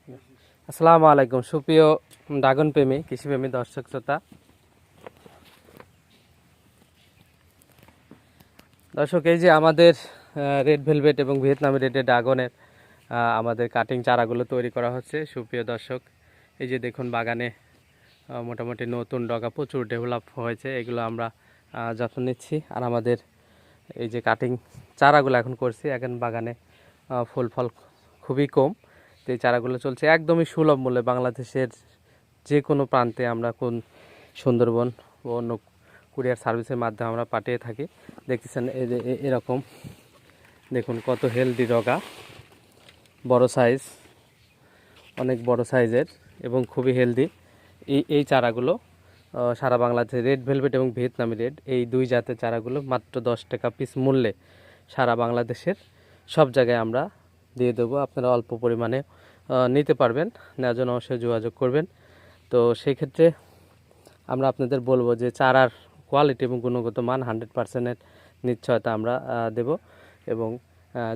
আসসালামু আলাইকুম সুপ্রিয় ড্রাগন প্রেমী কৃষিপ্রেমী দর্শক শ্রোতা। দর্শক, এই যে আমাদের রেড ভেলভেট এবং ভিয়েতনামি রেডের ড্রাগনের আমাদের কাটিং চারাগুলো তৈরি করা হচ্ছে। সুপ্রিয় দর্শক, এই যে দেখুন বাগানে মোটামুটি নতুন ডগা প্রচুর ডেভেলপ হয়েছে, এগুলো আমরা যত্ন নিচ্ছি। আর আমাদের এই যে কাটিং চারাগুলো এখন করছি, এখন বাগানে ফুল ফল খুবই কম। তো এই চারাগুলো চলছে একদমই সুলভ মূল্যে। বাংলাদেশের যে কোনো প্রান্তে আমরা কোন সুন্দরবন ও অন্য কুরিয়ার সার্ভিসের মাধ্যমে আমরা পাঠিয়ে থাকি। দেখতেছেন এই যে এরকম দেখুন কত হেলদি ডগা, বড় সাইজ, অনেক বড় সাইজের এবং খুবই হেলদি। এই চারাগুলো সারা বাংলাদেশে রেড ভেলভেট এবং ভিয়েতনামি রেড এই দুই জাতের চারাগুলো মাত্র 10 টাকা পিস মূল্যে সারা বাংলাদেশের সব জায়গায় আমরা দিয়ে দেবো। আপনারা অল্প পরিমাণে নিতে পারবেন, নেওয়ার জন্য অবশ্যই যোগাযোগ করবেন। তো সেই ক্ষেত্রে আমরা আপনাদের বলবো যে চারার কোয়ালিটি এবং গুণগত মান 100%-এর নিশ্চয়তা আমরা দেব। এবং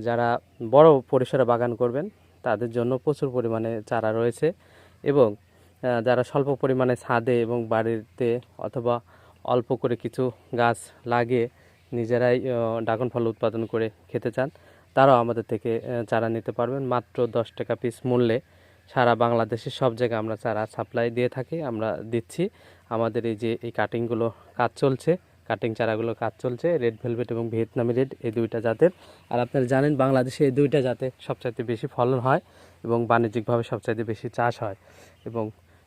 যারা বড় পরিসরে বাগান করবেন তাদের জন্য প্রচুর পরিমাণে চারা রয়েছে। এবং যারা স্বল্প পরিমাণে ছাদে এবং বাড়িতে অথবা অল্প করে কিছু গাছ লাগিয়ে নিজেরাই ড্রাগন ফল উৎপাদন করে খেতে চান, তারাও আমাদের থেকে চারা নিতে পারবেন মাত্র 10 টাকা পিস মূল্যে। সারা বাংলাদেশের সব জায়গায় আমরা চারা সাপ্লাই দিয়ে থাকি, আমরা দিচ্ছি। আমাদের এই যে এই কাটিংগুলো কাজ চলছে, কাটিং চারাগুলো কাজ চলছে রেড ভেলভেট এবং ভিয়েতনামি রেড এই দুইটা জাতের। আর আপনারা জানেন বাংলাদেশে এই দুইটা জাতে সবচাইতে বেশি ফলন হয় এবং বাণিজ্যিকভাবে সবচাইতে বেশি চাষ হয় এবং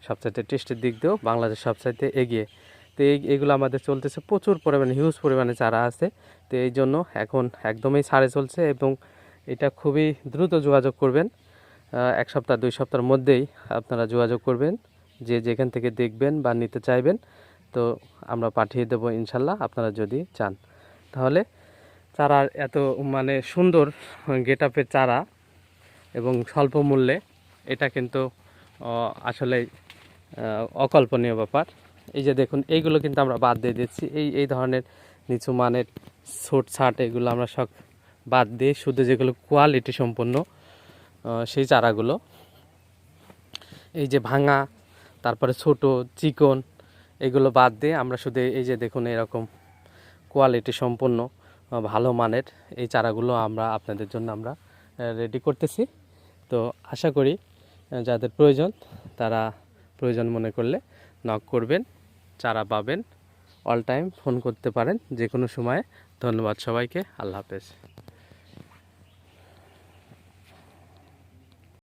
সবচাইতে টেস্টের দিক দিয়েও বাংলাদেশ সবচাইতে এগিয়ে। তো এইগুলো আমাদের চলতেছে, প্রচুর পরিমাণে হিউজ পরিমাণে চারা আছে। তো এই জন্য এখন একদমই ছাড়ে চলছে এবং এটা খুবই দ্রুত যোগাযোগ করবেন। 1 সপ্তাহ 2 সপ্তাহের মধ্যেই আপনারা যোগাযোগ করবেন যে যেখান থেকে দেখবেন বা নিতে চাইবেন। তো আমরা পাঠিয়ে দেবো ইনশাল্লাহ, আপনারা যদি চান। তাহলে চারার এত মানে সুন্দর গেট আপের চারা এবং স্বল্প মূল্যে, এটা কিন্তু আসলে অকল্পনীয় ব্যাপার। এই যে দেখুন এইগুলো কিন্তু আমরা বাদ দিয়ে দিচ্ছি, এই ধরনের নিচু মানের ছোট ছাট এগুলো আমরা সব বাদ দিয়ে শুধু যেগুলো কোয়ালিটি সম্পন্ন সেই চারাগুলো, এই যে ভাঙা তারপরে ছোট চিকন এগুলো বাদ দিয়ে আমরা শুধু এই যে দেখুন এরকম কোয়ালিটি সম্পন্ন ভালো মানের এই চারাগুলো আমরা আপনাদের জন্য আমরা রেডি করতেছি। তো আশা করি যাদের প্রয়োজন তারা প্রয়োজন মনে করলে নক করবেন, চারা পাবেন। অল টাইম ফোন করতে পারেন যে কোনো সময়ে। ধন্যবাদ সবাইকে, আল্লাহ হাফেজ।